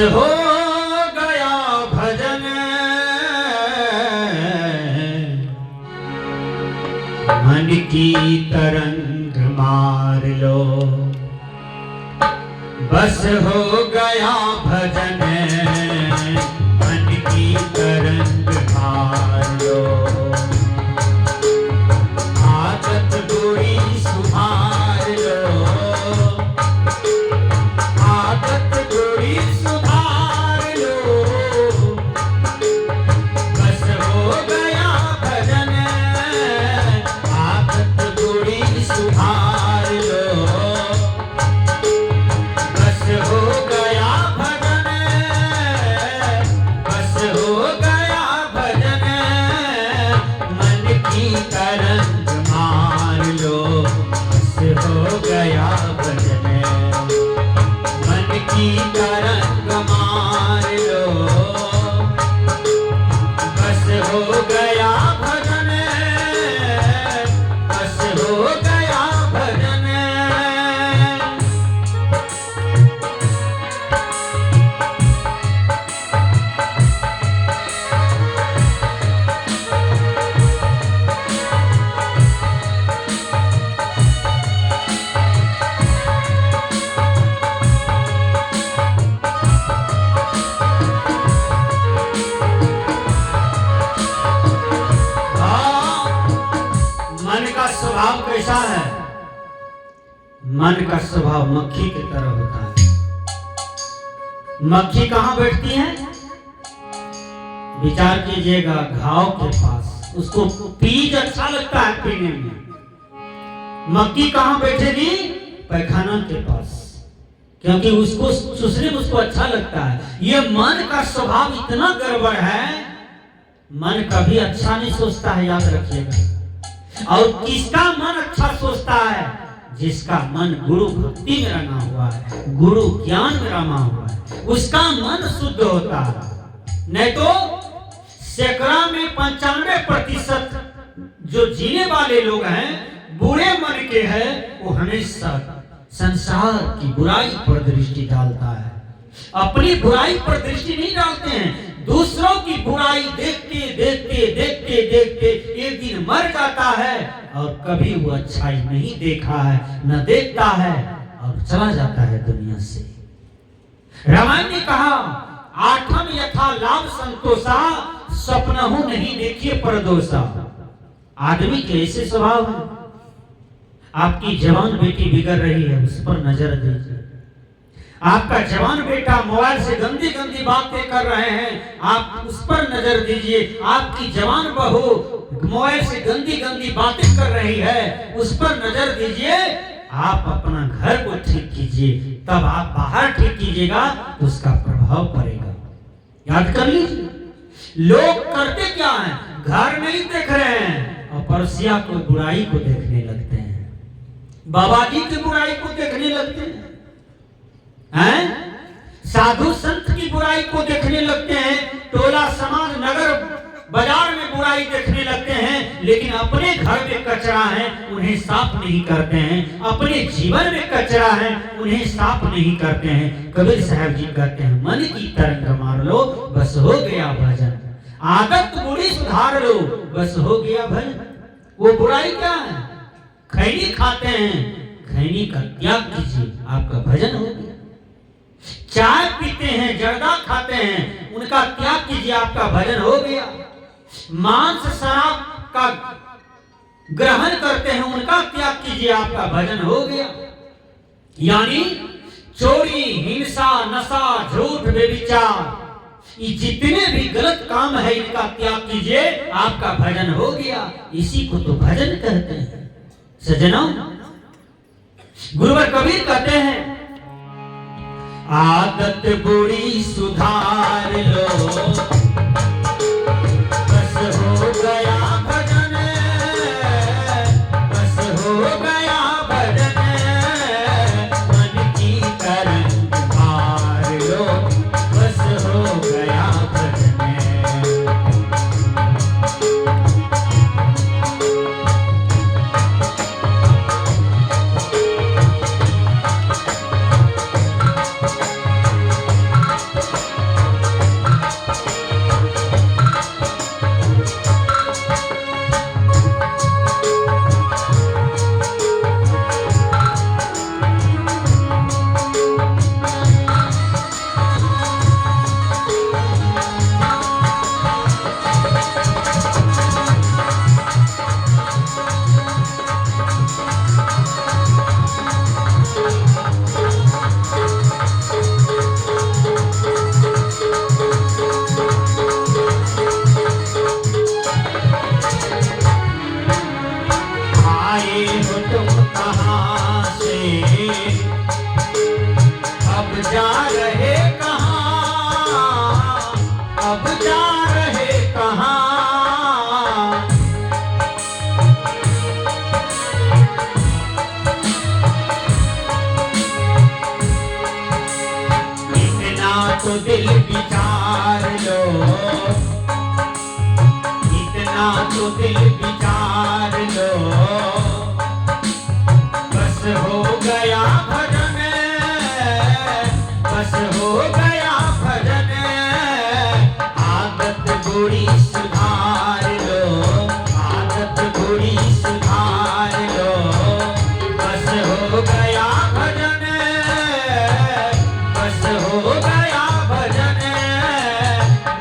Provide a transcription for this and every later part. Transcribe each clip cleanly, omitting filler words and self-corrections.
हो गया भजन मन की तरंग मार लो, बस हो गया भजन मन की तरंग मार लो। आदत बुरी सुधार लो, आदत बुरी सुधार लो, बस हो गया भजन आदत बुरी सुधार लो, बस हो गया भजन, बस हो गया भजन मन की तरंग मार लो, बस हो गया भजन मन की तरंग मार लो, बस हो गया भजन, बस हो गया भजन। मन का स्वभाव कैसा है? मन का स्वभाव मक्खी की तरह होता है। मक्खी कहाँ बैठती है? विचार कीजिएगा, घाव के पास। उसको पीज अच्छा लगता है पीने में। मक्खी कहाँ बैठेगी? पैखाना के पास, क्योंकि उसको चूसने में उसको अच्छा लगता है। ये मन का स्वभाव इतना गड़बड़ है, मन कभी अच्छा नहीं सोचता है, याद रखिएगा। और किसका मन अच्छा सोचता है? जिसका मन गुरु भक्ति में रंगा हुआ है, गुरु ज्ञान में रमा हुआ है, उसका मन शुद्ध होता है। नहीं तो सैकड़ा में 95% जो जीने वाले लोग हैं बुरे मन के हैं, वो हमेशा संसार की बुराई पर दृष्टि डालता है, अपनी बुराई पर दृष्टि नहीं डालते हैं। दूसरों की बुराई देखते देखते देखते देखते एक दिन मर जाता है और कभी वो अच्छाई नहीं देखा है, न देखता है और चला जाता है दुनिया से। रामायण ने कहा, आठम यथा लाभ संतोषा, स्वप्नहु नहीं देखिए परदोषा। आदमी के ऐसे स्वभाव है। आपकी जवान बेटी बिगड़ रही है, उस पर नजर दीजिए। आपका जवान बेटा मोबाइल से गंदी गंदी बातें कर रहे हैं, आप उस पर नजर दीजिए। आपकी जवान बहू मोबाइल से गंदी गंदी बातें कर रही है, उस पर नजर दीजिए। आप अपना घर को ठीक कीजिए, तब आप बाहर ठीक कीजिएगा तो उसका प्रभाव पड़ेगा। याद कर लीजिए। लोग करते क्या है? घर नहीं देख रहे हैं और पड़ोसिया को बुराई को देखने लगते हैं, बाबा जी की बुराई को देखने लगते हैं, साधु संत की बुराई को देखने लगते हैं, टोला समाज नगर बाजार में बुराई देखने लगते हैं, लेकिन अपने घर में कचरा है उन्हें साफ नहीं करते हैं, अपने जीवन में कचरा है उन्हें साफ नहीं करते हैं। कबीर साहब जी कहते हैं, मन की तरंग मार लो, बस हो गया भजन। आदत बुरी सुधार लो, बस हो गया भजन। वो बुराई क्या है? खैनी खाते हैं, खैनी का त्याग कीजिए, आपका भजन हो गया। चाय पीते हैं, जर्दा खाते हैं, उनका त्याग कीजिए, आपका भजन हो गया। मांस शराब का ग्रहण करते हैं, उनका त्याग कीजिए, आपका भजन हो गया। यानी चोरी, हिंसा, नशा, झूठ, व्यभिचार, ये जितने भी गलत काम है इनका त्याग कीजिए, आपका भजन हो गया। इसी को तो भजन कहते हैं सज्जनों। गुरुवर कबीर कहते हैं, आदत बुरी सुधार लो, बस हो गया भजन, बस हो गया भजन, मन की तरंग मार लो, बस हो गया भजन। तो दिल विचार लो, इतना तो दिल विचार लो, बस हो गया भजन, बस हो गया भजन, आदत बुरी सुधार लो, आदत बुरी सुधार लो, बस हो गया भजन, बस हो गया भजन,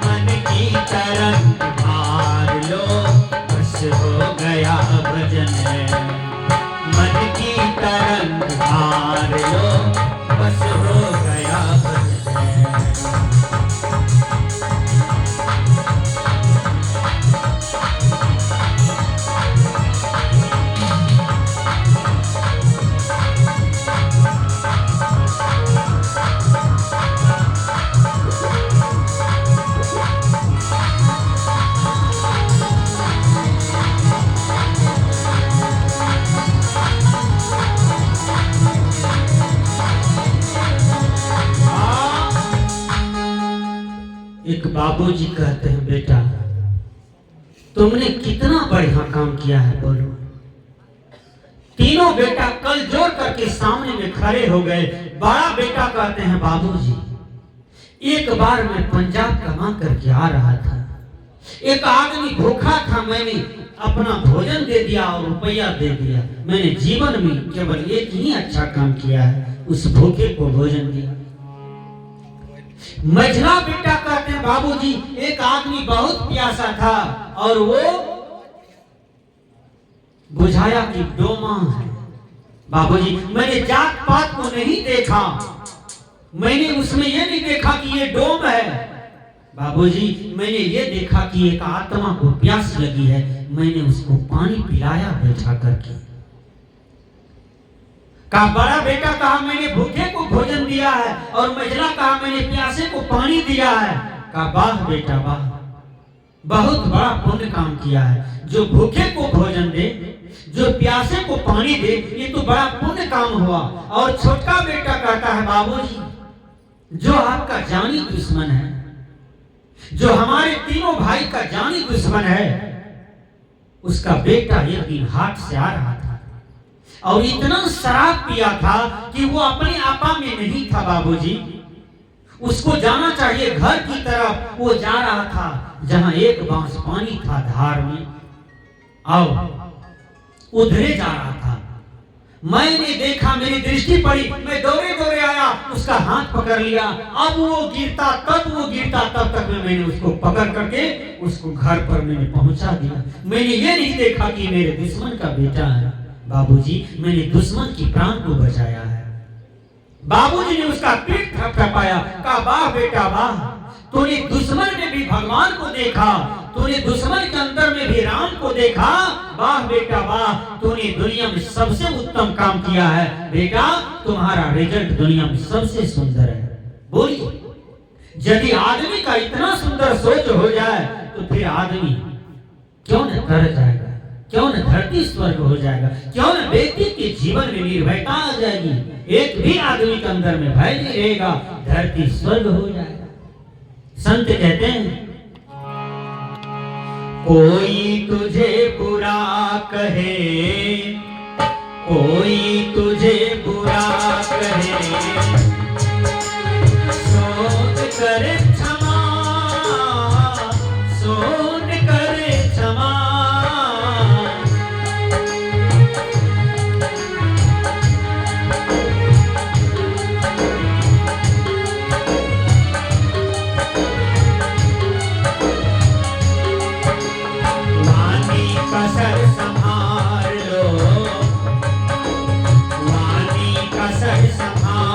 मन की तरंग मार लो, बस हो गया भजन, मन की तरंग मार लो, बस हो गया भजन। एक बाबूजी कहते हैं, बेटा तुमने कितना बढ़िया काम किया है बोलो। तीनों बेटा कल जोड़ करके सामने में खड़े हो गए। बड़ा बेटा कहते हैं, बाबूजी एक बार मैं पंजाब कमा करके आ रहा था, एक आदमी भूखा था, मैंने अपना भोजन दे दिया और रुपया दे दिया। मैंने जीवन में केवल एक ही अच्छा काम किया है, उस भूखे को भोजन दिया। मझला बेटा कहते हैं, बाबूजी एक आदमी बहुत प्यासा था और वो बुझाया कि डोमा है। बाबूजी मैंने जात पात को नहीं देखा, मैंने उसमें ये नहीं देखा कि ये डोम है। बाबूजी मैंने ये देखा कि एक आत्मा को प्यास लगी है, मैंने उसको पानी पिलाया बैठा करके। का बड़ा बेटा कहा मैंने भूखे को भोजन दिया है, और मझला कहा मैंने प्यासे को पानी दिया है। का वाह बेटा वाह, बहुत बड़ा पुण्य काम किया है। जो भूखे को भोजन दे, जो प्यासे को पानी दे, ये तो बड़ा पुण्य काम हुआ। और छोटा बेटा कहता है, बाबूजी जो आपका जानी दुश्मन है, जो हमारे तीनों भाई का जानी दुश्मन है, उसका बेटा एक दिन हाट से आ रहा था और इतना शराब पिया था कि वो अपने आपा में नहीं था। बाबूजी उसको जाना चाहिए घर की तरफ, वो जा रहा था जहां एक बांस पानी था धार में, और उधरे जा रहा था। मैंने देखा, मेरी दृष्टि पड़ी, मैं दौड़े दौड़े आया, उसका हाथ पकड़ लिया। अब वो गिरता तब तक मैंने उसको पकड़ करके उसको घर पर मैंने पहुंचा दिया। मैंने ये नहीं देखा कि मेरे दुश्मन का बेटा है। बाबूजी मैंने दुश्मन की प्राण को बचाया है। बाबूजी ने उसका पीठ थपथपाया, कहा वाह बेटा वाह, तूने दुश्मन में भी भगवान को देखा, तूने दुश्मन के अंदर में भी राम को देखा। वाह बेटा वाह, तूने दुनिया में सबसे उत्तम काम किया है। बेटा तुम्हारा रिजल्ट दुनिया में सबसे सुंदर है। बोलिए, यदि आदमी का इतना सुंदर सोच हो जाए तो फिर आदमी क्यों न कर जाएगा, क्यों न धरती स्वर्ग हो जाएगा, क्यों न व्यक्ति के जीवन में निर्भयता आ जाएगी। एक भी आदमी के अंदर में भय नहीं रहेगा, धरती स्वर्ग हो जाएगा। संत कहते हैं, कोई तुझे बुरा कहे, कोई तुझे बुरा कहे, सोच करे क्षमा, सोच करे क्षमा। कसर संभाल लो, वाणी कसर संभाल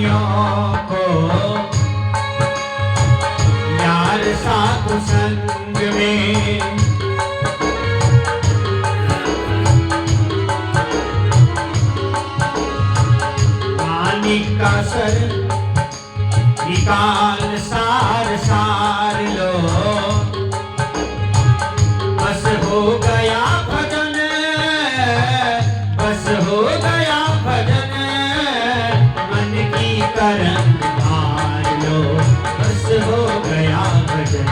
प्रेमियों को यार साथ संग में पानी का सर निकाल सार सार लो, बस हो गया भजन, बस हो गया भजन, मन की करन धार लो, बस हो गया भजन,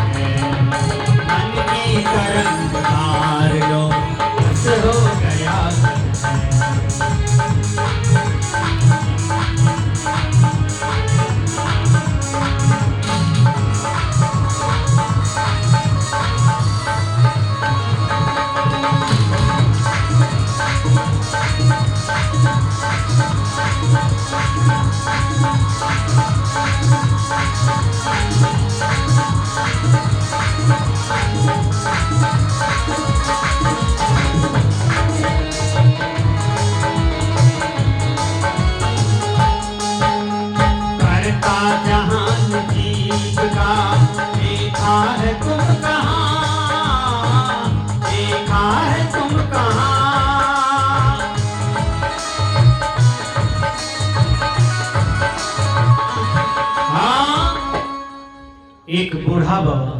मन की करन धार लो, बस हो गया भजन। करता जहान जीव का देखा है तुम कहाँ, देखा है तुम कहाँ। हाँ, एक बूढ़ा बाबा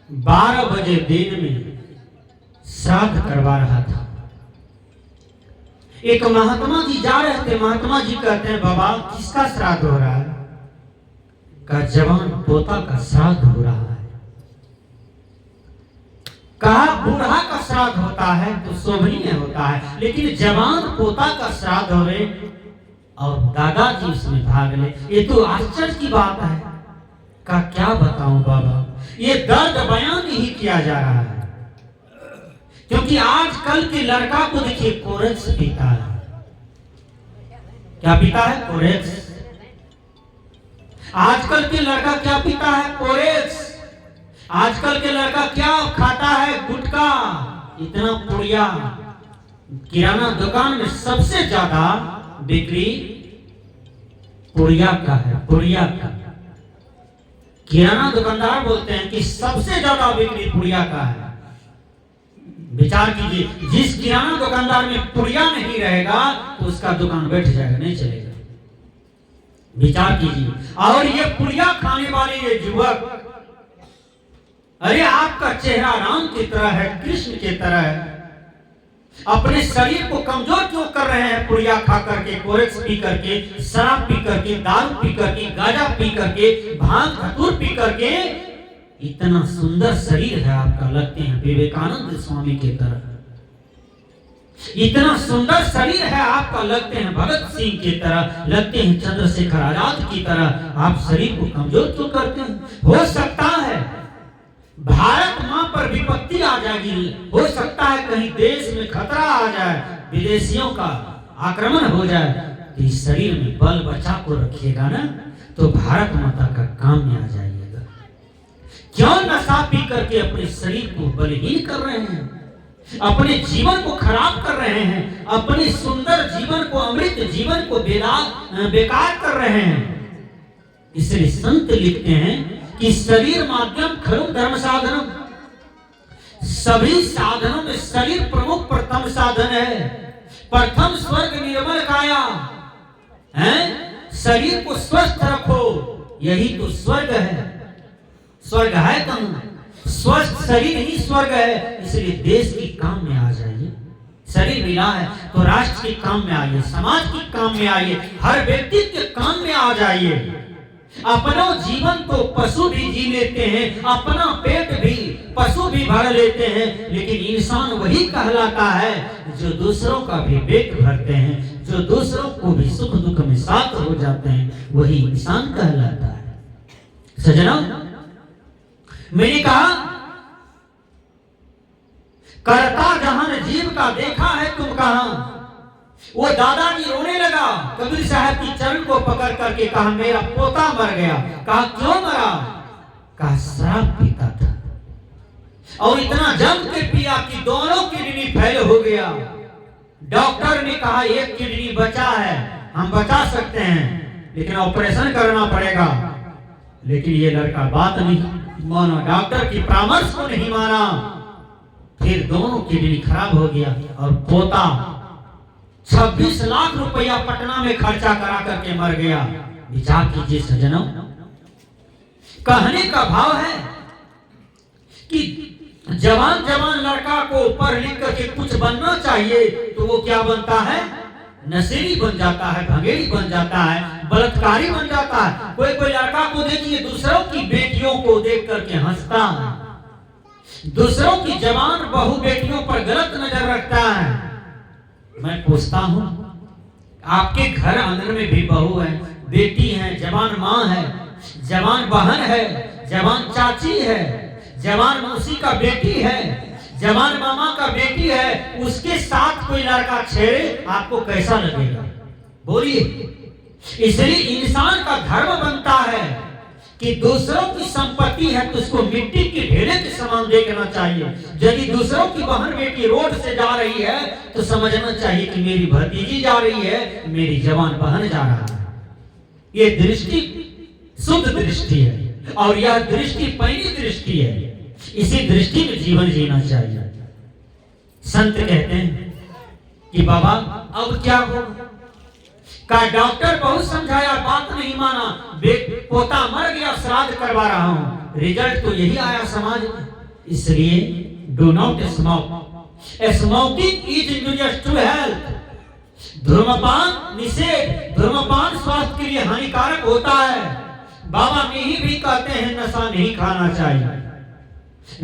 12 बजे दिन में श्राद्ध करवा रहा था। एक महात्मा जी जा रहे थे। महात्मा जी कहते हैं, बाबा किसका श्राद्ध हो रहा है? का जवान पोता का श्राद्ध हो रहा है। कहा बूढ़ा का श्राद्ध होता है तो शोभनीय होता है, लेकिन जवान पोता का श्राद्ध हो रहे और दादाजी उसमें भाग ले, ये तो आश्चर्य की बात है। का क्या बताऊं बाबा, ये दर्द बयान नहीं किया जा रहा है। क्योंकि आजकल के लड़का को देखिए कोरेक्स पीता है। क्या पीता है? कोरेक्स। आजकल के लड़का क्या पीता है? कोरेक्स। आजकल के लड़का क्या खाता है? गुटखा। इतना पुड़िया। किराना दुकान में सबसे ज्यादा बिक्री पुड़िया का है, पुड़िया का। किराना दुकानदार बोलते हैं कि सबसे ज्यादा बिक्री पुड़िया का है। विचार कीजिए, जिस किराना दुकानदार में पुड़िया नहीं रहेगा तो उसका दुकान बैठ जाएगा, नहीं चलेगा। विचार कीजिए। और ये पुड़िया खाने वाले ये युवक, अरे आपका चेहरा राम की तरह है, कृष्ण की तरह है, अपने शरीर को कमजोर क्यों कर रहे हैं? पुड़िया खा करके, कोरेक्स पी करके, शराब पी करके, दारू पी करके, गांजा पी करके, भांग धतूर पी करके। इतना सुंदर शरीर है आपका, लगते हैं विवेकानंद स्वामी की तरह। इतना सुंदर शरीर है आपका, लगते हैं भगत सिंह की तरह, लगते हैं चंद्रशेखर आजाद की तरह। आप शरीर को कमजोर क्यों करते हैं? हो सकता है भारत मां पर विपत्ति आ जाएगी, हो सकता है कहीं देश में खतरा आ जाए, विदेशियों का आक्रमण हो जाए, तो इस शरीर में बल बचा को रखिएगा ना, तो भारत माता का काम में आ जाएगा। क्यों नशा पी करके अपने शरीर को बलहीन कर रहे हैं, अपने जीवन को खराब कर रहे हैं, अपने सुंदर जीवन को, अमृत जीवन को बेकार कर रहे हैं। इसलिए संत लिखते हैं कि शरीर माध्यम खरु धर्म साधनम, सभी साधनों में शरीर प्रमुख प्रथम साधन है। प्रथम स्वर्ग निर्मल काया है, शरीर को स्वस्थ रखो, यही तो स्वर्ग है। स्वर्ग है कहाँ? स्वस्थ शरीर ही स्वर्ग है। इसलिए देश के काम में आ जाइए। शरीर मिला है तो राष्ट्र के काम में आइए, समाज के काम में आइए, हर व्यक्ति के काम में आ जाइए। अपना जीवन तो पशु भी जी लेते हैं, अपना पेट भी पशु भी भर लेते हैं, लेकिन इंसान वही कहलाता है जो दूसरों का भी पेट भरते हैं, जो दूसरों को भी सुख दुख में साथ हो जाते हैं, वही इंसान कहलाता है। सजना, मैंने कहा करता जहान जीव का देखा है तुम कहां। वो दादाजी रोने लगा, कबीर साहब की चरण को पकड़ करके कहा मेरा पोता मर गया। कहा क्यों मरा? कहा शराब पीता था और इतना जम के पिया कि दोनों किडनी फेल हो गया। डॉक्टर ने कहा एक किडनी बचा है, हम बचा सकते हैं, लेकिन ऑपरेशन करना पड़ेगा। लेकिन ये लड़का बात नहीं माना, डॉक्टर की परामर्श को नहीं माना। फिर दोनों किडनी खराब हो गया और पोता 26 लाख रुपया पटना में खर्चा करा करके मर गया। विचार कीजिए सज्जनों, कहने का भाव है कि जवान जवान लड़का को पढ़ लिख करके कुछ बनना चाहिए तो वो क्या बनता है? नशेड़ी बन जाता है, भंगेड़ी बन जाता है, बलात्कारी बन जाता है। कोई कोई लड़का को देखिए दूसरों की बेटियों को देख करके हंसता है, दूसरों की जवान बहू बेटियों पर गलत नजर रखता है। मैं पूछता हूं, आपके घर आंगन में भी बहू है, बेटी है, जवान माँ है, जवान बहन है, जवान चाची है, जवान मौसी का बेटी है, जवान मामा का बेटी है, उसके साथ कोई लड़का छेड़े आपको कैसा लगेगा? बोलिए। इसलिए इंसान का धर्म बनता है कि दूसरों की संपत्ति है तो उसको मिट्टी के ढेले के समान देखना चाहिए। यदि दूसरों की बहन बेटी रोड से जा रही है तो समझना चाहिए कि मेरी भतीजी जा रही है, मेरी जवान बहन जा रहा है। ये दृष्टि शुद्ध दृष्टि है और यह दृष्टि पहली दृष्टि है। इसी दृष्टि में जीवन जीना चाहिए। संत कहते हैं कि बाबा अब क्या हो? का डॉक्टर बहुत समझाया, बात नहीं माना, पोता मर गया, श्राद्ध करवा रहा हूं, रिजल्ट तो यही आया समाज में। इसलिए do not smoke, smoking is injurious to health. धूम्रपान निषेध, धूम्रपान स्वास्थ्य के लिए हानिकारक होता है। बाबा नहीं भी कहते हैं नशा नहीं खाना चाहिए।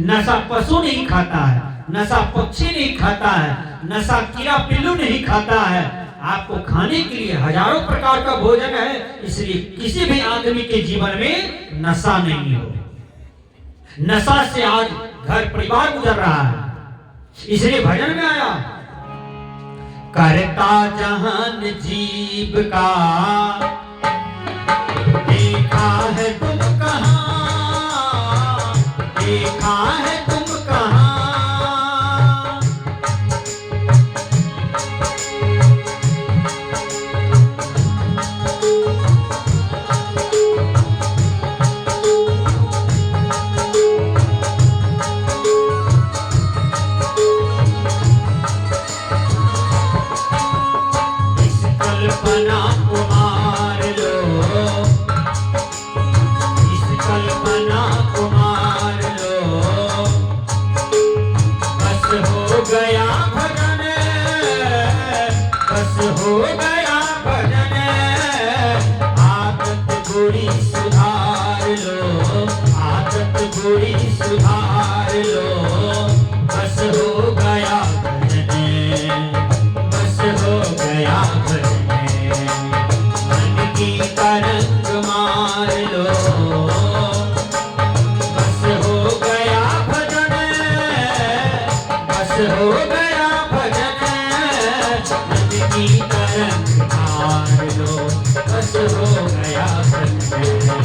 नशा पशु नहीं खाता है, नशा पक्षी नहीं खाता है, नशा कीड़ा पिल्लू नहीं खाता है। आपको खाने के लिए हजारों प्रकार का भोजन है, इसलिए किसी भी आदमी के जीवन में नशा नहीं हो। नशा से आज घर परिवार गुजर रहा है। इसलिए भजन में आया, करता जहान जीव का देखा है तुम कहां, देखा है तुम कहां। इस कल्पना को मार लो, इस कल्पना को मार लो, बस हो गया भजन, बस हो गया भजन। आदत बुरी सुधार लो, आदत बुरी सुधार लो, बस हो गया भजन, बस हो गया भजन। मन की तरंग मार लो, बस हो गया भजन, बस हो गया भजन। मन की तरंग मार लो, बस हो गया भजन।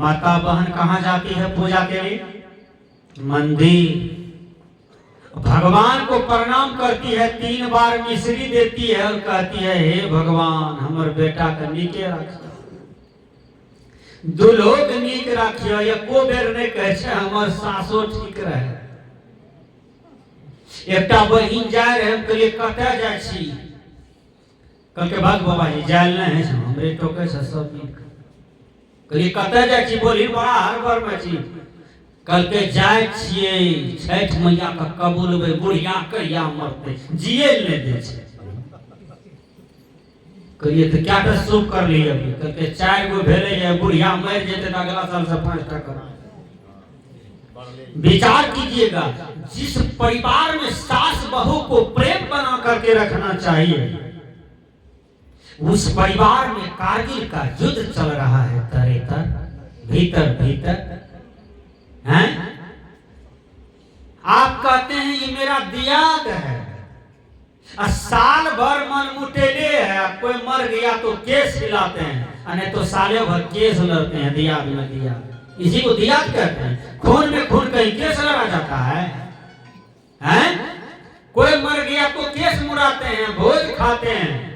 माता बहन कहाँ जाती है पूजा के लिए? मंदिर। भगवान को प्रणाम करती है, 3 बार मिश्री देती है और कहती है हे भगवान हमर बेटा के नीके रखियो, दुल्हो के नीक रखियो। एको बेर नहीं कहे छे हमर सासो ठीक रहे। एकटा बहिन जाय रहे, हम कहलिए कतऽ जाइ छी? कहलके भाग बाबा जी जायल नहीं है, हमरे टोके से सब नीक। कहलिए कतऽ जाइ छी? बोली बड़ा हड़बड़ में छी। कहलके जाय छियै छठ मैया का कबूलबै, बुढ़िया कहिया मरते, जिए ले दे छे। कहलिए तो क्या तो शुभ कर लिए अभी? कहलके 4 गो भेले है, बुढ़िया मर जेते तो अगला साल से 5टा करा। विचार कीजिएगा, जिस परिवार में सास बहू को प्रेम बना करके रखना चाहिए, उस परिवार में कारगिल का युद्ध चल रहा है तरेतर, भीतर भीतर हैं? आप कहते हैं ये मेरा दियाद है, साल भर मन मुटेले है, कोई मर गया तो केस हिलाते हैं, नहीं तो साले भर केस लड़ते हैं दियाद में दियाद। इसी को दियाद कहते हैं। खून में खून कहीं केस लड़ा जाता है, हैं? कोई मर गया तो केस मुड़ाते हैं, भोज खाते हैं,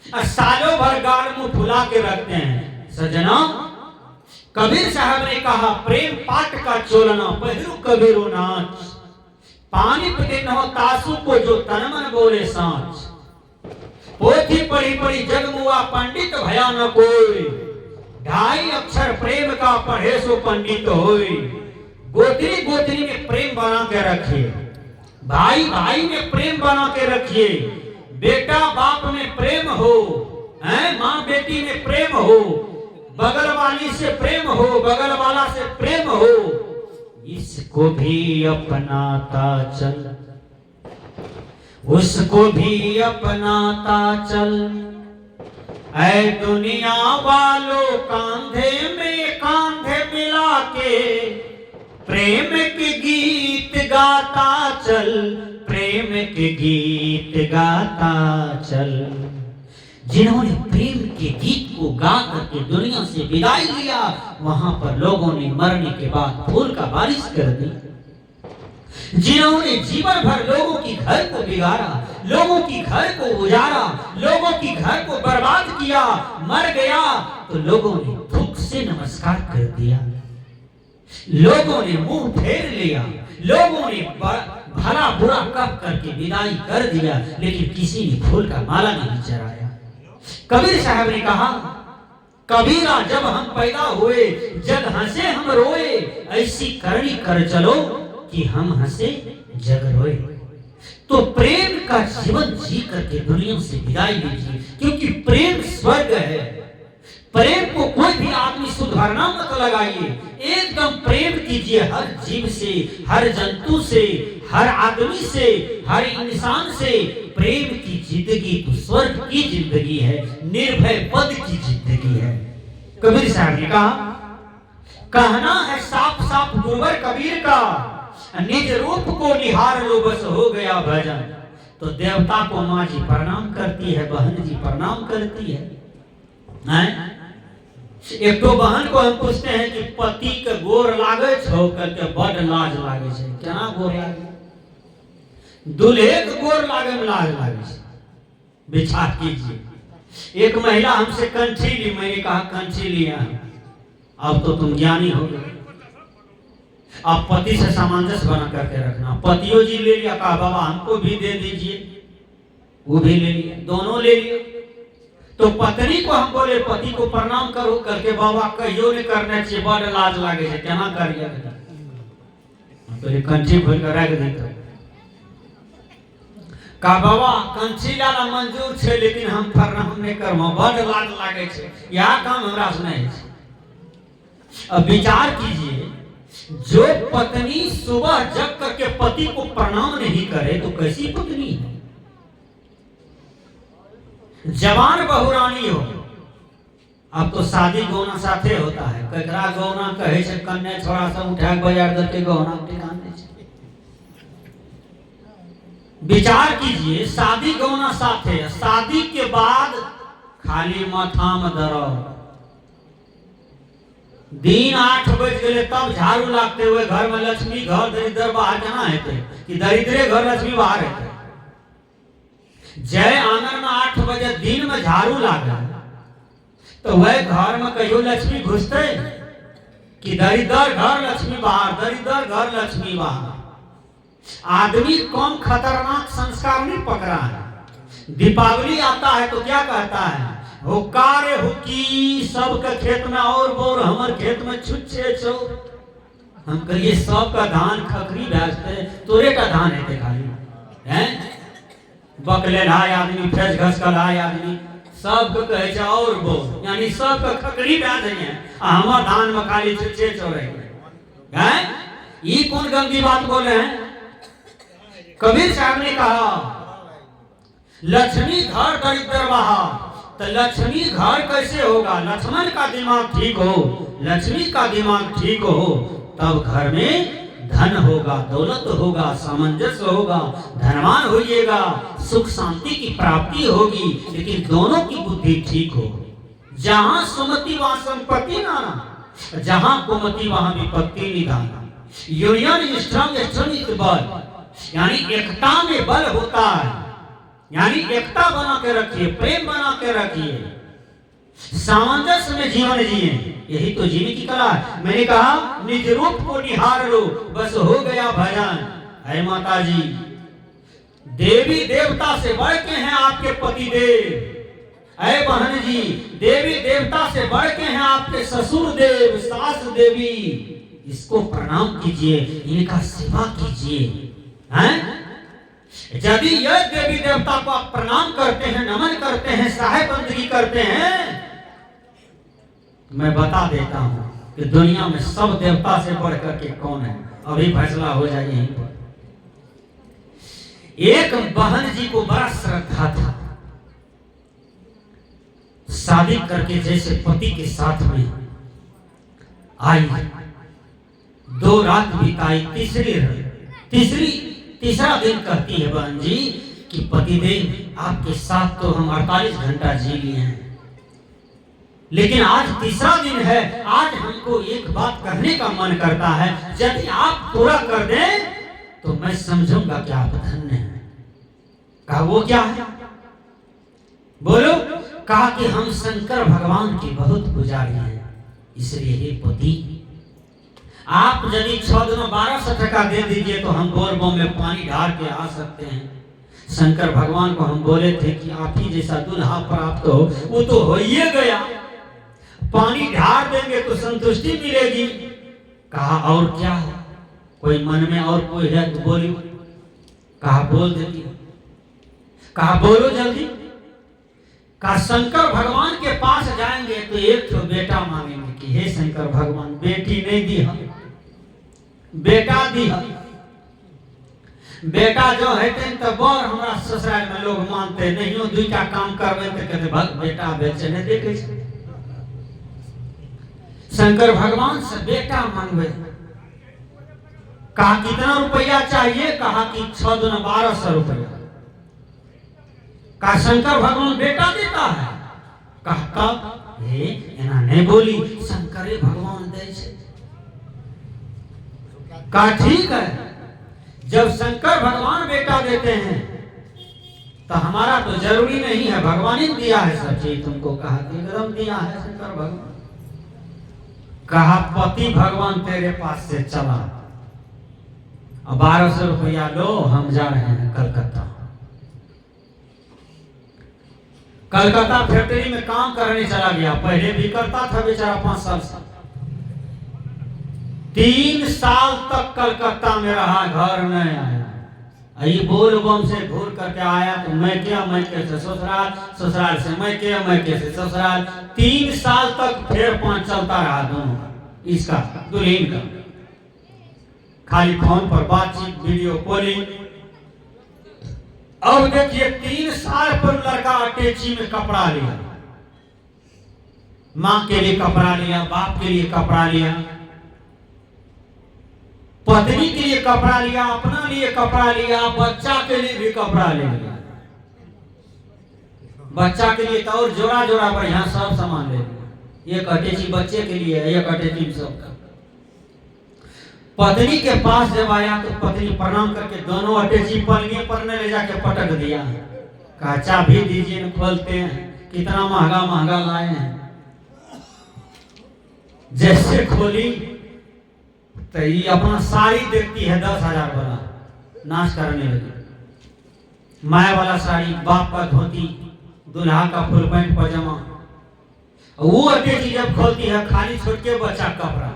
सालों भर गाल मुंह फुला के रखते हैं। सजना, कबीर साहब ने कहा प्रेम पाट का चोलना पहरू कबीरो नाच, पानी पीते न हो तासु को जो तनमन बोले सांच, पोथी पढ़ी पढ़ी जगमुआ पंडित भया न कोई, 2.5 अक्षर प्रेम का पढ़े सो पंडित होई। गोत्री गोत्री में प्रेम बना के रखिए, भाई भाई में प्रेम बना के रखिए, बेटा बाप में प्रेम हो, हैं? माँ बेटी में प्रेम हो, बगल वाली से प्रेम हो, बगल वाला से प्रेम हो, इसको भी अपनाता चल, उसको भी अपनाता चल। ऐ दुनिया वालों कांधे में कांधे मिला के प्रेम के गीत गाता चल, प्रेम के गीत गाता चल। जिन्होंने प्रेम के गीत को गा करके दुनिया से विदाई लिया, वहां पर लोगों ने मरने के बाद फूल का बारिश कर दी। जिन्होंने जीवन भर लोगों की घर को बिगाड़ा, लोगों की घर को उजाड़ा, लोगों की घर को बर्बाद किया, मर गया तो लोगों ने दुख से नमस्कार कर दिया, लोगों ने मुंह फेर लिया, लोगों ने भला बुरा कह करके विदाई कर दिया, लेकिन किसी ने फूल का माला नहीं चढ़ाया। कबीर साहब ने कहा, कबीरा जब हम पैदा हुए जग हंसे हम रोए, ऐसी करनी कर चलो कि हम हंसे जग रोए। तो प्रेम का जीवन जी करके दुनिया से विदाई लीजिए, क्योंकि प्रेम स्वर्ग है। प्रेम को कोई भी आदमी सुधारना मत लगाइए, एकदम प्रेम कीजिए हर जीव से, हर जंतु से, हर आदमी से, हर इंसान से। प्रेम की जिंदगी तो स्वर्ग की जिंदगी है, निर्भय पद की जिंदगी है। कबीर साहब ने कहा, कहना है साफ साफ गुरुवर कबीर का, निज रूप को निहार लो बस हो गया भजन। तो देवता को माँ जी प्रणाम करती है, बहन जी प्रणाम करती है। एक तो बहन को हम पूछते हैं कि पति के गोर लागे छो, करके बड़ लाज लागे छे। केना गोर लागे? दूल्हे के गोर लागे में लाज लागे छे। विचार कीजिए। एक महिला हमसे कंठी ली, मैंने कहा कंठी लिया, अब तो तुम ज्ञानी हो गए, आप पति से सामंजस्य बना करके रखना। पतियों जी ले लिया, कहा बाबा हमको भी दे दीजिए, वो भी ले लिया, दोनों ले लिया। तो पत्नी को हम बोले पति को प्रणाम करो, करके बाबा कहियो नहीं करना चाहिए, बड़ लाज लागे है, केना करिए? तो कंठी खोल कर रख दी। का बाबा कंठी लाना मंजूर छे, लेकिन हम प्रणाम नहीं करबो, बड़ लाज लागे छे, यह काम हमरा से नहीं है। अब विचार कीजिए, जो पत्नी सुबह जग करके पति को प्रणाम नहीं करे तो कैसी पत्नी है? जवान बहुरानी हो। अब तो शादी गौना साथे होता है, ककरा गौना कहे से कन्या छोड़ा सा उठा बाजार दर के गौना ठिकान दे छे। विचार कीजिए, शादी गौना साथे, शादी के बाद खाली माथा में दर्द, दिन 8 बज गए तब झाड़ू लागते हुए घर में लक्ष्मी घर दरिद्र बाहर कहाँ है कि दरिद्रे घर लक्ष्मी बाहर है। जय आंगन में 8 बजे दिन में झाड़ू लागे तो वह घर में कहियो लक्ष्मी घुसते कि दरिद्र घर लक्ष्मी बाहर, दरिद्र घर लक्ष्मी बाहर। आदमी कम खतरनाक संस्कार नहीं पकड़ा है। दीपावली आता है तो क्या कहता है, हुक्कारे हुक्की सबके खेत में और बोर हमर खेत में छुच्छे छो। हम कहिए सबका धान खखरी भेजते तोरे का धान है खाली हैं। बकले लाए आदमी, फ्रेश घस का लाए आदमी, सबको कहे और बोर यानी सबका खखरी भेज है, हमार धान में खाली छुच्छे छो रहे हैं। ये कौन गंदी बात बोले हैं। कबीर साहब ने कहा लक्ष्मी घर दरिद्र बाहर, तो लक्ष्मी घर कैसे होगा। लक्ष्मण का दिमाग ठीक हो, लक्ष्मी का दिमाग ठीक हो, तब घर में धन होगा, दौलत होगा, सामंजस्य होगा, धनवान होइएगा, सुख शांति की प्राप्ति होगी। लेकिन दोनों की बुद्धि ठीक हो। जहां सुमति वहां संपत्ति नाना, जहां कुमति वहां विपत्ति निधान। यूनियन स्ट्रांग स्ट्रेंथ बल, यानी एकता में बल होता है। यानी एकता बना के रखिए, प्रेम बना के रखिए, सामंजस्य में जीवन जिए, यही तो जीने की कला है। मैंने कहा निज रूप को निहार लो बस हो गया भजन। है माता जी, देवी देवता से बढ़ के हैं आपके पति देव। ऐ बहन जी, देवी देवता से बढ़ के हैं आपके ससुर देव, सास देवी। इसको प्रणाम कीजिए, इनका सेवा कीजिए। हैं? यदि यह देवी देवता को आप प्रणाम करते हैं, नमन करते हैं, सहाय बंदगी करते हैं, मैं बता देता हूं कि दुनिया में सब देवता से बढ़कर के कौन है। अभी फैसला हो जाए यहीं पर। एक बहन जी को बड़ा श्रद्धा था, शादी करके जैसे पति के साथ में आई, 2 रात बिताई, तीसरा दिन कहती है बहन जी कि पतिदेव आपके साथ तो हम 48 घंटा जी लिए हैं, लेकिन आज तीसरा दिन है, आज हमको एक बात कहने का मन करता है, यदि आप पूरा कर दें तो मैं समझूंगा कि आप धन्य हैं। कहा वो क्या है, बोलो। कहा कि हम शंकर भगवान की बहुत पुजारी हैं, इसलिए हे पति आप यदि 6 दिनों 1200 टका दे दीजिए तो हम बोरबो में पानी ढार के आ सकते हैं। शंकर भगवान को हम बोले थे कि आप ही जैसा दुल्हा प्राप्त हो, वो तो हो ही गया, पानी ढार देंगे तो संतुष्टि मिलेगी। कहा और क्या है, कोई मन में और कोई है तो बोलियो। कहा बोल देती। कहा बोलो जल्दी। कहा शंकर भगवान के पास जाएंगे तो एक तो बेटा मांगेंगे कि हे शंकर भगवान बेटी नहीं दी हम, बेटा दी हम। बेटा जो है तो बर हमारा ससुराल में लोग मानते नहीं हो, 2टा काम करवे तो कहते भग बेटा बेचे नहीं देखे। शंकर भगवान से बेटा मांगवे। कहा कितना रुपया चाहिए। कहा कि 6 दूना 1200 रुपया। कहा शंकर भगवान बेटा देता है। कहा कब, एना नहीं बोली, शंकर भगवान दे। कहा ठीक है, जब शंकर भगवान बेटा देते हैं तो हमारा तो जरूरी नहीं है, भगवान ही दिया है सब चीज तुमको। कहा एकदम दिया है शंकर भगवान। कहा पति भगवान तेरे पास से चला, अब 1200 रुपया लो, हम जा रहे हैं कलकत्ता। कलकत्ता फैक्ट्री में काम करने चला गया। पहले भी करता था बेचारा 5 साल से। 3 साल तक कलकत्ता में रहा, घर नहीं आया। ये बोल बम से घूर करके आया तो मैं क्या, मैं कैसे ससुराल, ससुराल से मैं क्या, मैं कैसे ससुराल। 3 साल तक फिर 5 चलता रहा दोनों का, इसका दुल्हन का, खाली फोन पर बातचीत, वीडियो कॉलिंग। अब देखिए 3 साल पर लड़का अटैची में कपड़ा लिया, माँ के लिए कपड़ा लिया, बाप के लिए कपड़ा लिया, पत्नी के लिए कपड़ा लिया, अपना लिए कपड़ा लिया, बच्चा के लिए भी कपड़ा ले लिया। बच्चा के लिए तो और जोड़ा जोड़ा बढ़िया सब सामान ले लिया। एक अटैची बच्चे के लिए है, एक अटैची सबका। पत्नी के पास जब आया तो पत्नी प्रणाम करके दोनों अटैची पलंगे पर ले जाके पटक दिया। कहा चाबी दीजिए, खोलते हैं, कितना महंगा महंगा लाए हैं। जैसे खोली तो ये अपना साड़ी देखती है 10,000 वाला, नाश करने लगी। माया वाला साड़ी, बाप का धोती, दूल्हा का फुल पैंट पजामा। वो अटैची जब खोलती है खाली छोड़ के बच्चा कपड़ा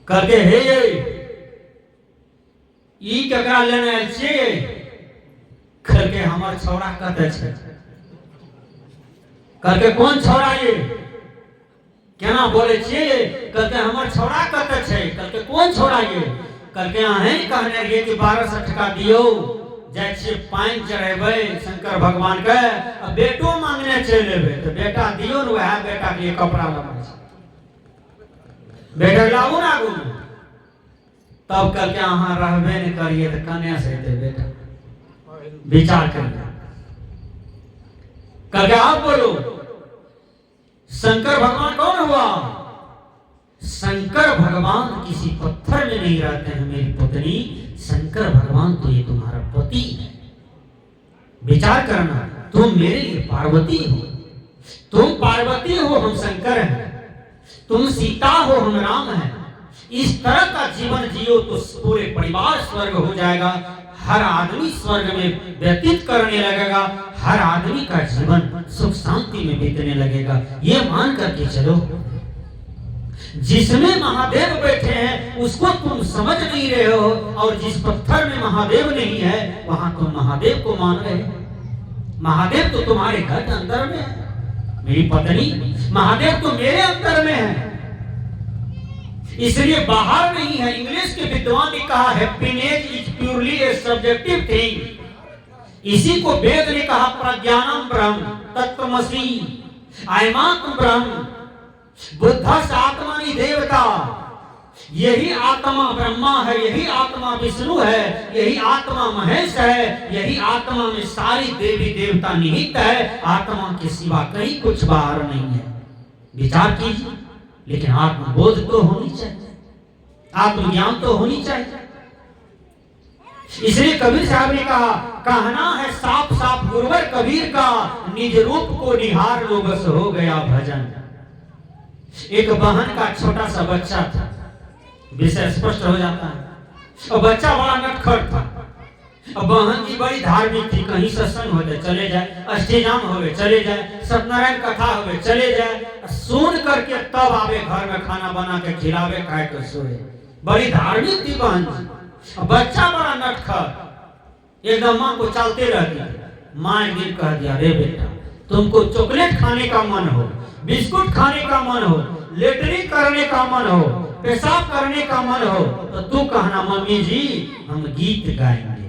करके, हे ई ककरा लेने आयल छियै करके हमर छौड़ा कहते छै करके, कौन छौड़ा ये केना बोले छियै करके, हमर छौड़ा कहते छै करके, कौन छौड़ा ये करके, अहें कहने रहिए कि 1200 टका दियो, जाय छियै पानि चढ़ेबै शंकर भगवान के, बेटो मांगने चलि एबै तो बेटा दियो ने, वह बेटा के लिए कपड़ा लगा बेटा लाऊ ना आगू। तब करके अहाँ रहबे नहीं करिए तो कन्या से दे बेटा, विचार करिए करके। आप बोलो शंकर भगवान कौन हुआ? शंकर भगवान किसी पत्थर में नहीं रहते हैं मेरी पत्नी, शंकर भगवान तो ये तुम्हारा पति है। विचार करना, तुम मेरे लिए पार्वती हो, तुम पार्वती हो, हम शंकर हैं, तुम सीता हो, हम राम हैं। इस तरह का जीवन जियो तो पूरे परिवार स्वर्ग हो जाएगा, हर आदमी स्वर्ग में व्यतीत करने लगेगा, हर आदमी का जीवन सुख शांति में बीतने लगेगा। ये मान करके चलो, जिसमें महादेव बैठे हैं उसको तुम समझ नहीं रहे हो, और जिस पत्थर में महादेव नहीं है वहां तुम महादेव को मान रहे हो। महादेव तो तुम्हारे घर के अंदर में है मेरी पत्नी, महादेव तो मेरे अंदर में है, इसलिए बाहर नहीं है। इंग्लिश के विद्वान ने कहा happiness is purely A subjective thing. इसी को वेद ने कहा प्रज्ञानम ब्रह्म तत्वमसि, अयमात्म ब्रह्म बुद्धस आत्मनि देवता। यही आत्मा ब्रह्मा है, यही आत्मा विष्णु है, यही आत्मा महेश है, यही आत्मा में सारी देवी देवता निहित है। आत्मा के सिवा कहीं कुछ बाहर नहीं है। विचार कीजिए, लेकिन आत्मबोध तो होनी चाहिए, आत्मज्ञान तो होनी चाहिए। इसलिए कबीर साहब ने कहा, कहना है साफ साफ गुरुवर कबीर का, निज रूप को निहार लो बस हो गया भजन। एक बहन का छोटा सा बच्चा था, विषय स्पष्ट हो जाता है। और बच्चा बड़ा नटखट था, और बहन की बड़ी धार्मिक थी, कहीं सत्संग होते चले जाए, अष्टजाम होवे चले जाए, सत्यनारायण कथा होवे चले जाए, सुन करके तब आवे घर में खाना बना के खिलावे, खाए के सोए। बड़ी धार्मिक थी बहन जी। बच्चा बड़ा नटखट, एकदम माँ को चलते रहती। माँ एक दिन कह दिया, रे बेटा तुमको चॉकलेट खाने का मन हो, बिस्कुट खाने का मन हो, लेटरिन करने का मन हो, पेशाब करने का मन हो, तो तू कहना मम्मी जी हम गीत गाएंगे।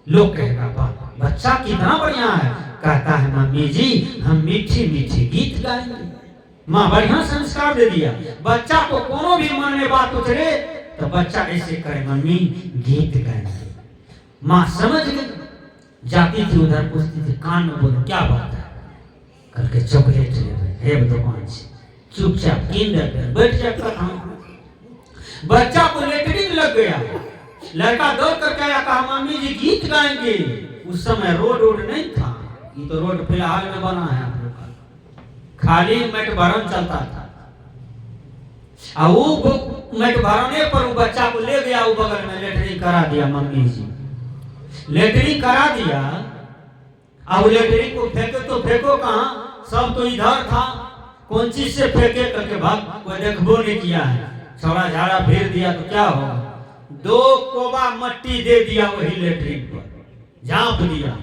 लोग कहेगा वाह बच्चा कितना बढ़िया है, कहता है मम्मी जी हम मीठे मीठे गीत गाएंगे। माँ बढ़िया संस्कार दे दिया। बच्चा को कोनो भी मन में बात उतरे तो बच्चा ऐसे करे, मम्मी गीत गाएंगे। माँ समझ गई, जाती थी उधर, पूछती थी कान में बोलो क्या बात है, करके चॉकलेट ले दुकान से चुपचाप किंडर बैठ जाता। बच्चा को लेटरिन लग गया, लड़का दौड़ करके आया, कहा मम्मी जी गीत गाएंगे। उस समय रोड नहीं था, ये तो रोड फिलहाल में बना है आप लोग का, खाली मेट भरण चलता था। और वो मेट भरने पर वो बच्चा को ले गया, वो बगल में लेटरिन करा दिया। मम्मी जी लेटरिन करा दिया, अब लेटरिन को फेंको तो फेंको कहाँ, सब तो इधर था, कौन चीज से फेंके करके भाग, कोई देखबो नहीं किया है। छोड़ा झाड़ा फेर दिया तो क्या होगा, 2 कोबा मट्टी दे दिया वही लेटरिन पर, झाँप दिया।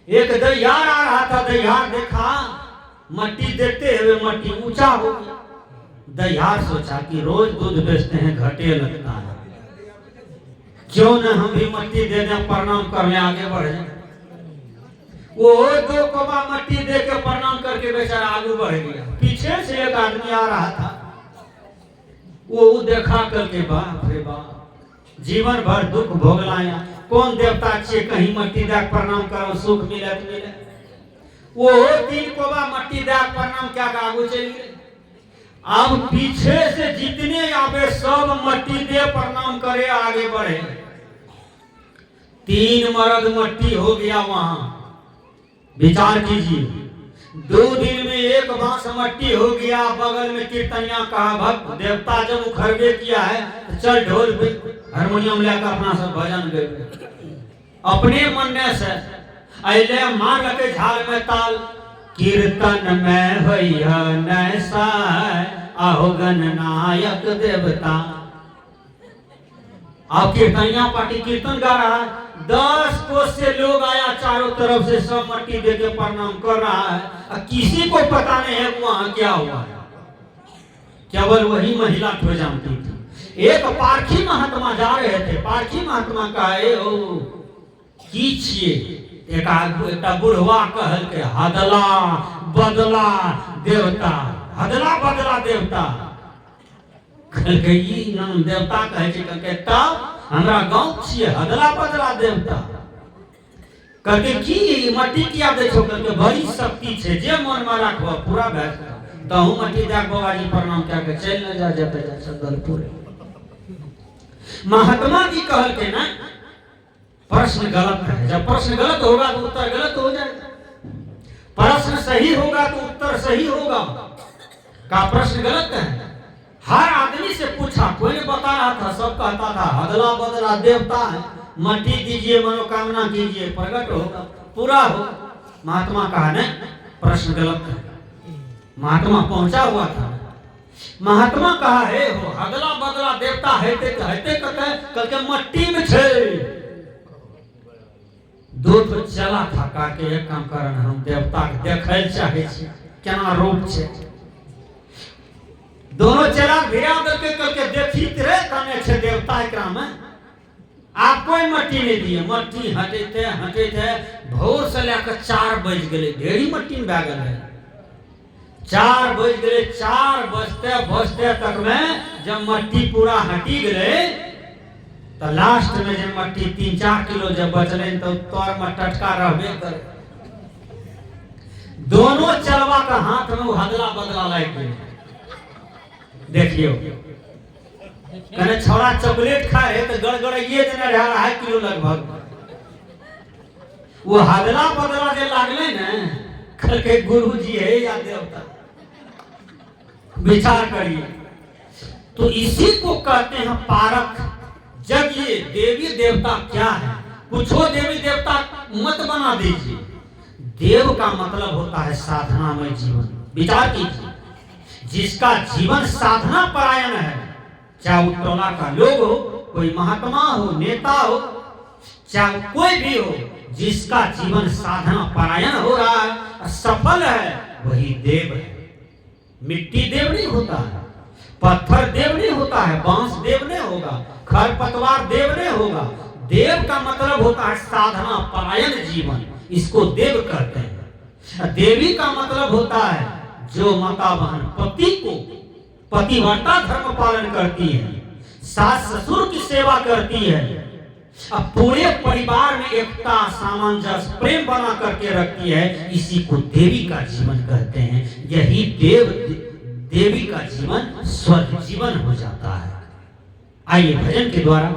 एक दहियार आ रहा था, दहियार देखा मट्टी देते हुए मट्टी ऊंचा हो गया। दहियार सोचा कि रोज दूध बेचते हैं घटे लगता है, क्यों न हम भी मट्टी देने प्रणाम करने आगे बढ़ जाए। वो 2 कोबा मट्टी दे के प्रणाम करके बेचारा आगे बढ़ गया। पीछे से एक आदमी आ रहा था, वो देखा करके बाप रे बाप, जीवन भर दुख भोगलाया, कौन देवता अच्छे कहीं मट्टी दे प्रणाम करो सुख मिले तो मिले। वो 3 कोबा मट्टी दे प्रणाम क्या आगू चली गए। अब पीछे से जितने आवे सब मट्टी दे प्रणाम करे आगे बढ़े। 3 मर्द मट्टी हो गया वहां। विचार कीजिए, 2 दिन में 1 बांस मट्टी हो गया। बगल में कीर्तनिया कहा भक्त देवता जब उखड़बे किया है तो चल ढोल पे हारमोनियम लेकर अपना सब भजन गए। अपने मन से अले मार लगे झाल में ताल। कीर्तन में भैया नैसा आहो गणनायक देवता। अब कीर्तनिया पार्टी कीर्तन गा रहा है। 10 कोस से लोग आया, चारों तरफ से सब मट्टी दे के प्रणाम कर रहा है। किसी को पता नहीं है वहां क्या हुआ है, केवल वही महिला तो जानती थी। एक पारखी महात्मा जा रहे थे। पारखी महात्मा कहे ओ की छिए। एक बुढ़वा कहल के हदला बदला देवता। हदला बदला देवता कहल के ई नाम देवता कहे छै। कहल के तब हमरा गांव छिए हदला बदला देवता। कहल के की मट्टी किया दे छो। कहल के बड़ी शक्ति छै, जे मन में राखबो पूरा भए जाएत। तहु मट्टी दे बाबाजी प्रणाम क्या के चल न जा जब जा सदलपुर। महात्मा जी कहल के ना प्रश्न गलत है। जब प्रश्न गलत होगा तो उत्तर गलत हो जाएगा। प्रश्न सही होगा तो उत्तर सही होगा। का प्रश्न गलत है। हर आदमी से पूछा, कोई ने बता रहा था, सब कहता था हदला बदला देवता है, मट्टी दीजिए मनोकामना कीजिए प्रकट होगा पूरा हो। महात्मा कहा नहीं, प्रश्न गलत है। महात्मा पहुंचा हुआ था। महात्मा कहा हे हो हदला बदला देवता हेते कहते कल के मट्टी में छे। 2 तो चला था का के एक काम करन हम देवता के देखै चाहे छी केना रूप छे। दोनों चला भिड़ा दे के कल के देखित रे कने छे देवता एकरा में। आप कोई मट्टी नहीं दिए। मट्टी हटेते भोर से लेकर 4 बज गए। ढेरी मट्टी में बैगल है। 4 बज गए। 4 बजते तक में जब मट्टी पूरा हटी गए तो लास्ट में जब मट्टी 3-4 किलो जब बचले तो तौर में टटका रहबे करे। दोनों चलवा का हाथ में हदला बदला लग गए। देखियो कने छोड़ा चॉकलेट खा रहे तो गड़गड़ाइए देने रहा 2.5 किलो लगभग। वो हदला बदला जे लागले न कल के गुरु जी है या देवता। विचार करिए। तो इसी को कहते हैं पारख। जब ये देवी देवता क्या है, कुछो देवी देवता मत बना दीजिए। देव का मतलब होता है साधनामय जीवन। विचार कीजिए, जिसका जीवन साधना परायण है, चाहे टोला का लोग हो, कोई महात्मा हो, नेता हो, चाहे कोई भी हो, जिसका जीवन साधना परायण हो रहा है, सफल है, वही देव है। मिट्टी देव नहीं होता है, पत्थर देव नहीं होता है, बांस देव नहीं होगा, खरपतवार देव नहीं होगा। देव का मतलब होता है साधना परायण जीवन, इसको देव कहते हैं। देवी का मतलब होता है जो माता बहन पति को पतिव्रता धर्म पालन करती है, सास ससुर की सेवा करती है, अब पूरे परिवार में एकता सामंजस्य प्रेम बना करके रखती है, इसी को देवी का जीवन कहते हैं। यही देवी का जीवन स्वर्ग जीवन हो जाता है। आइए भजन के द्वारा